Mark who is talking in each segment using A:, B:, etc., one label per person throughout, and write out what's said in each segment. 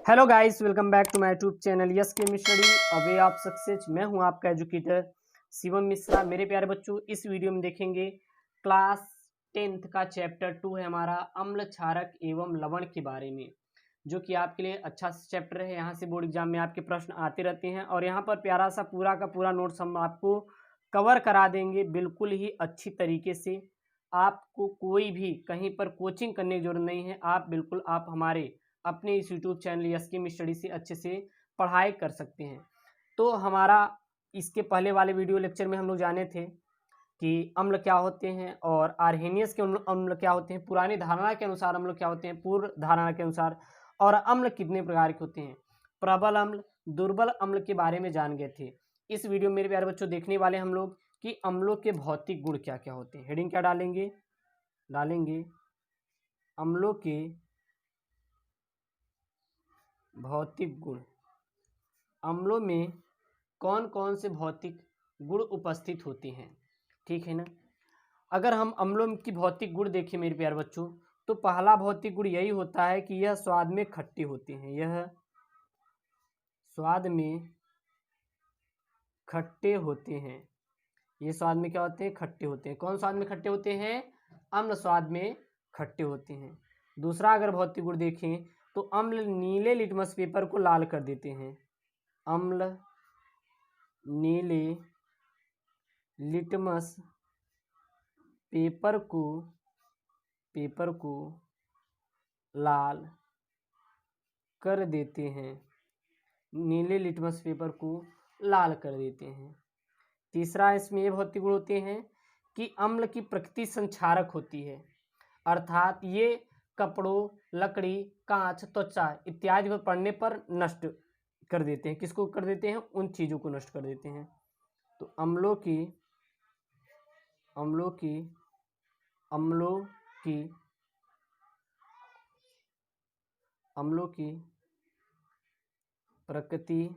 A: Hello guys, welcome back to my YouTube channel yes chemi study. अवे आप success. मैं हूं आपका एजुकेटर शिवम मिश्रा। मेरे प्यारे बच्चों, इस वीडियो में देखेंगे क्लास 10th का चैप्टर 2 है हमारा अम्ल क्षारक एवं लवण के बारे में, जो कि आपके लिए अच्छा चैप्टर है। यहाँ से बोर्ड एग्जाम में आपके प्रश्न आते रहते हैं और यहाँ पर प्यारा सा पूरा का पूरा नोट्स हम आपको कवर करा देंगे बिल्कुल ही अच्छी तरीके से। आपको कोई भी कहीं पर कोचिंग करने की जरूरत नहीं है। आप हमारे अपने इस YouTube channel yes chemi study से अच्छे से पढ़ाई कर सकते हैं। तो हमारा इसके पहले वाले वीडियो लेक्चर में हम लोग जाने थे कि अम्ल क्या होते हैं और आर्हेनियस के अम्ल क्या होते हैं, पुरानी धारणा के अनुसार अम्ल क्या होते हैं, पूर्व धारणा के अनुसार, और अम्ल कितने प्रकार के होते हैं, प्रबल अम्ल, दुर्बल अम्ल के बारे में जान गए थे। इस वीडियो में मेरे प्यारे बच्चों देखने वाले हम लोग कि अम्लों के भौतिक गुण क्या क्या होते हैं। हेडिंग क्या डालेंगे अम्लों के भौतिक गुण। अम्लों में कौन कौन से भौतिक गुण उपस्थित होते हैं, ठीक है ना। अगर हम अम्लों की भौतिक गुण देखें मेरे प्यारे बच्चों, तो पहला भौतिक गुण यही होता है कि यह स्वाद में खट्टे होते हैं। यह स्वाद में खट्टे होते हैं। ये स्वाद में क्या होते हैं? खट्टे होते हैं। कौन स्वाद में खट्टे होते हैं? अम्ल स्वाद में खट्टे होते हैं। दूसरा अगर भौतिक गुण देखें तो अम्ल नीले लिटमस पेपर को लाल कर देते हैं। अम्ल नीले लिटमस पेपर को लाल कर देते हैं। नीले लिटमस पेपर को लाल कर देते हैं। तीसरा इसमें ये भौतिक गुण होते हैं कि अम्ल की प्रकृति संक्षारक होती है, अर्थात ये कपड़ों, लकड़ी, कांच, त्वचा इत्यादि पर पड़ने पर नष्ट कर देते हैं। किसको कर देते हैं? उन चीज़ों को नष्ट कर देते हैं। तो अम्लों की प्रकृति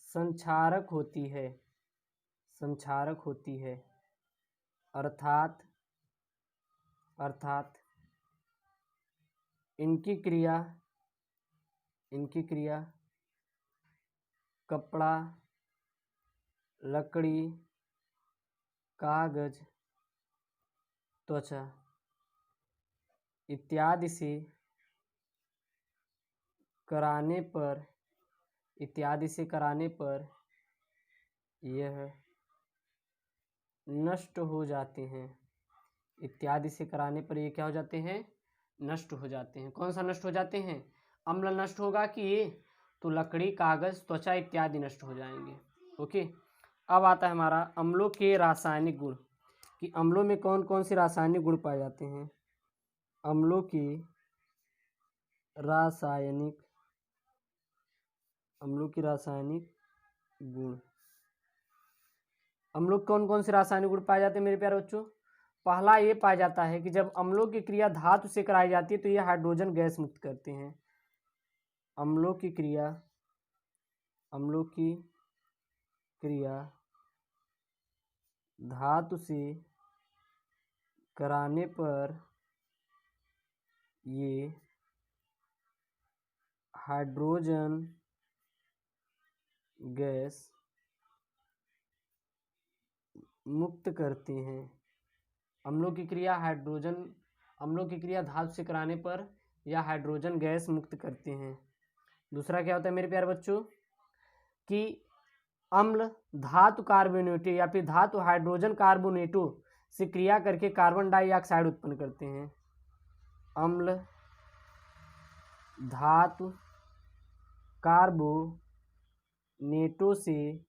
A: संक्षारक होती है, अर्थात इनकी क्रिया कपड़ा, लकड़ी, कागज, त्वचा इत्यादि से कराने पर यह नष्ट हो जाते हैं। इत्यादि से कराने पर ये क्या हो जाते हैं? नष्ट हो जाते हैं। कौन सा नष्ट हो जाते हैं? अम्ल नष्ट होगा कि ये तो लकड़ी, कागज, त्वचा इत्यादि नष्ट हो जाएंगे। ओके, अब आता है हमारा अम्लों के रासायनिक गुण कि अम्लों में कौन कौन से रासायनिक गुण पाए जाते हैं। अम्लों के रासायनिक गुण। अम्लों के कौन कौन से रासायनिक गुण पाए जाते हैं मेरे प्यारे बच्चों? पहला ये पाया जाता है कि जब अम्लों की क्रिया धातु से कराई जाती है तो ये हाइड्रोजन गैस मुक्त करते हैं। अम्लों की क्रिया धातु से कराने पर ये हाइड्रोजन गैस मुक्त करते हैं। अम्लों की क्रिया धातु से कराने पर यह हाइड्रोजन गैस मुक्त करते हैं। दूसरा क्या होता है मेरे प्यारे बच्चों कि अम्ल धातु कार्बोनेटो या फिर धातु हाइड्रोजन कार्बोनेटो से क्रिया करके कार्बन डाइऑक्साइड उत्पन्न करते हैं। अम्ल धातु कार्बोनेटो से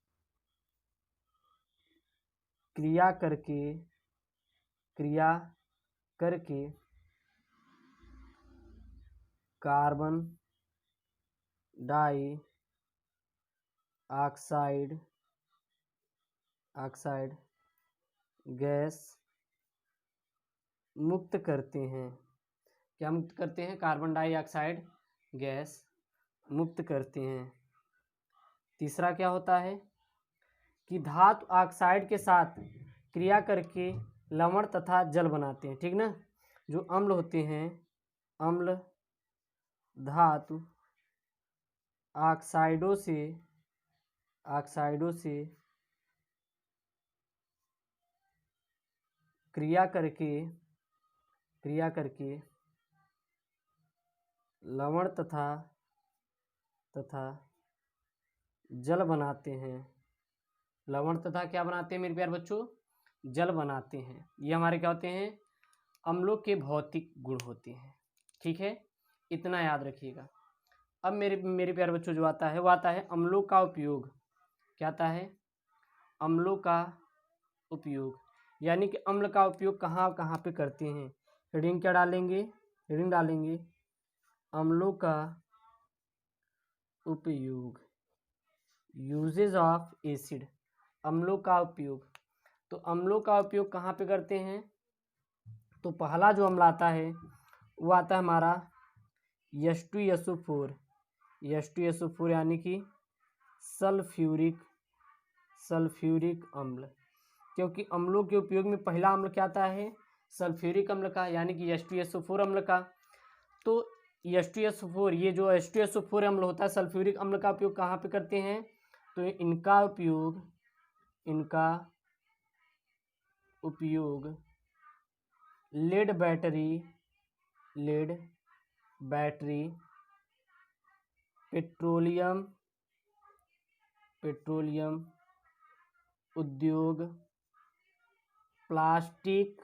A: क्रिया करके कार्बन डाइऑक्साइड गैस मुक्त करते हैं। क्या मुक्त करते हैं? कार्बन डाइऑक्साइड गैस मुक्त करते हैं। तीसरा क्या होता है कि धातु ऑक्साइड के साथ क्रिया करके लवण तथा जल बनाते हैं, ठीक ना। जो अम्ल होते हैं, अम्ल धातु ऑक्साइडों से क्रिया करके लवण तथा जल बनाते हैं। लवण तथा क्या बनाते हैं मेरे प्यारे बच्चों? जल बनाते हैं। ये हमारे क्या होते हैं? अम्लों के भौतिक गुण होते हैं। ठीक है, इतना याद रखिएगा। अब मेरे प्यारे बच्चों जो आता है वो आता है अम्लों का उपयोग। क्या आता है? अम्लों का उपयोग, यानी कि अम्ल का उपयोग कहाँ कहाँ पे करते हैं। हेडिंग क्या डालेंगे? हेडिंग डालेंगे अम्लों का उपयोग, यूजेज ऑफ एसिड। अम्लों का उपयोग, तो अम्लों का उपयोग कहाँ पे करते हैं? तो पहला जो अम्ल आता है वो आता है हमारा H2SO4। H2SO4 यानी कि सल्फ्यूरिक अम्ल। क्योंकि अम्लों के उपयोग में पहला अम्ल क्या आता है? सल्फ्यूरिक अम्ल का, यानी कि H2SO4 अम्ल का। तो H2SO4, ये जो H2SO4 अम्ल होता है, सल्फ्यूरिक अम्ल का उपयोग कहाँ पे करते हैं? तो इनका उपयोग लेड बैटरी, पेट्रोलियम उद्योग, प्लास्टिक,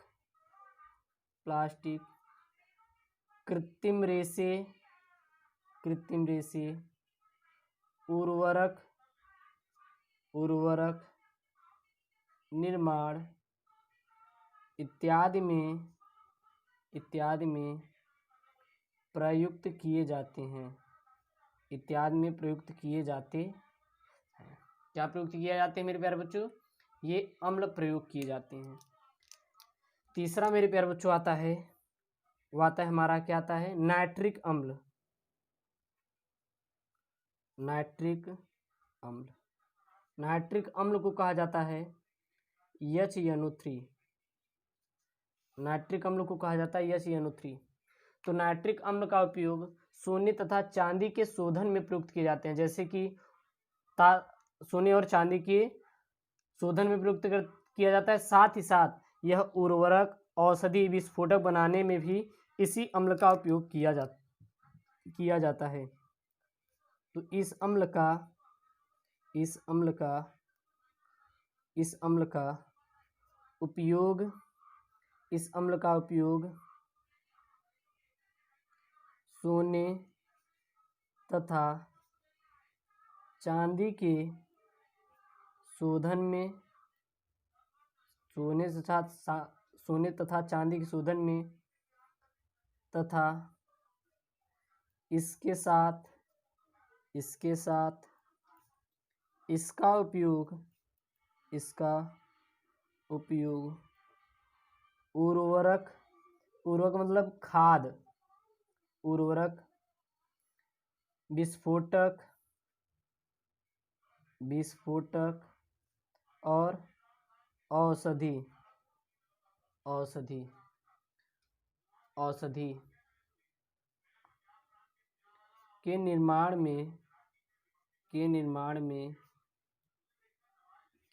A: कृत्रिम रेसे, उर्वरक निर्माण इत्यादि में प्रयुक्त किए जाते हैं। क्या प्रयुक्त किए जाते हैं मेरे प्यारे बच्चों? ये अम्ल प्रयोग किए जाते हैं। तीसरा मेरे प्यारे बच्चों आता है, वो आता है हमारा, क्या आता है? नाइट्रिक अम्ल। नाइट्रिक अम्ल को कहा जाता है HNO3। नाइट्रिक अम्ल को कहा जाता है HNO3। तो नाइट्रिक अम्ल का उपयोग सोने तथा चांदी के शोधन में प्रयुक्त किए जाते हैं। जैसे कि सोने और चांदी के शोधन में प्रयुक्त किया जाता है। साथ ही साथ यह उर्वरक, औषधि, विस्फोटक बनाने में भी इसी अम्ल का उपयोग किया जाता है। तो इस अम्ल का उपयोग सोने तथा चांदी के शोधन में तथा इसके साथ इसका उपयोग उर्वरक मतलब खाद, उर्वरक, विस्फोटक और औषधि के निर्माण में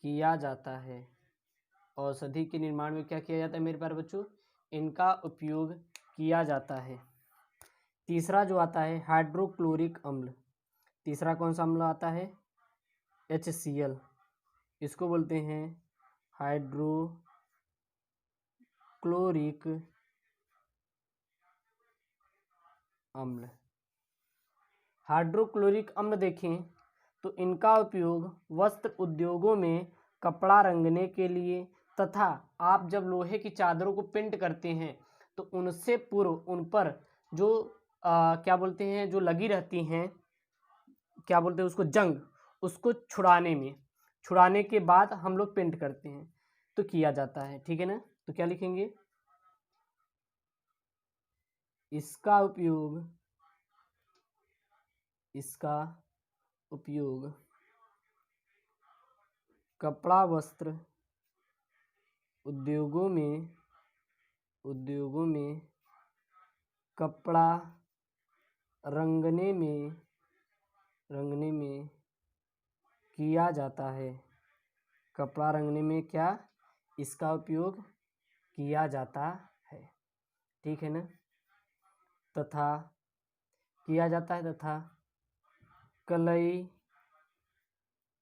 A: किया जाता है। औषधि के निर्माण में क्या किया जाता है मेरे प्यारे बच्चों? इनका उपयोग किया जाता है। तीसरा जो आता है हाइड्रोक्लोरिक अम्ल। तीसरा कौन सा अम्ल आता है? HCl। इसको बोलते हैं हाइड्रोक्लोरिक अम्ल। हाइड्रोक्लोरिक अम्ल देखें तो इनका उपयोग वस्त्र उद्योगों में कपड़ा रंगने के लिए तथा आप जब लोहे की चादरों को पेंट करते हैं तो उनसे पूर्व उन पर जो क्या बोलते हैं, जो लगी रहती हैं, क्या बोलते हैं उसको, जंग, उसको छुड़ाने के बाद हम लोग पेंट करते हैं तो किया जाता है। ठीक है ना? तो क्या लिखेंगे? इसका उपयोग कपड़ा वस्त्र उद्योगों में कपड़ा रंगने में किया जाता है। कपड़ा रंगने में क्या इसका उपयोग किया जाता है, ठीक है ना। तथा किया जाता है तथा कलई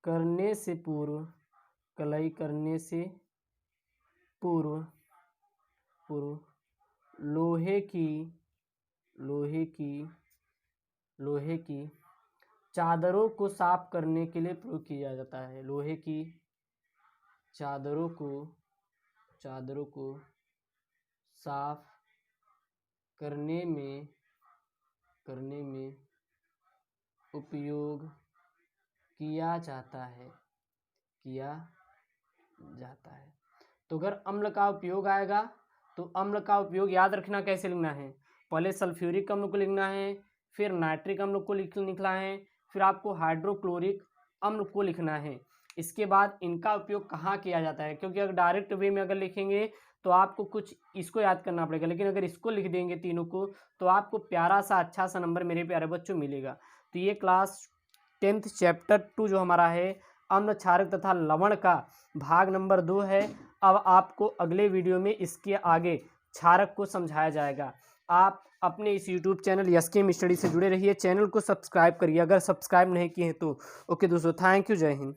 A: करने से पूर्व लोहे की चादरों को साफ करने के लिए प्रयोग किया जाता है। लोहे की चादरों को साफ करने में उपयोग किया जाता है। तो अगर अम्ल का उपयोग आएगा तो अम्ल का उपयोग याद रखना कैसे लिखना है। पहले सल्फ्यूरिक अम्ल को लिखना है, फिर नाइट्रिक अम्ल को लिखना है, फिर आपको हाइड्रोक्लोरिक अम्ल को लिखना है। इसके बाद इनका उपयोग कहाँ किया जाता है, क्योंकि अगर डायरेक्ट वे में अगर लिखेंगे तो आपको कुछ इसको याद करना पड़ेगा, लेकिन अगर इसको लिख देंगे तीनों को तो आपको प्यारा सा अच्छा सा नंबर मेरे प्यारे बच्चों मिलेगा। तो ये क्लास 10th चैप्टर 2 जो हमारा है अम्ल, क्षारक तथा लवण का भाग नंबर 2 है। अब आपको अगले वीडियो में इसके आगे क्षारक को समझाया जाएगा। आप अपने इस YouTube चैनल एसके स्टडी से जुड़े रहिए, चैनल को सब्सक्राइब करिए अगर सब्सक्राइब नहीं किए हैं तो। ओके दोस्तों, थैंक यू, जय हिंद।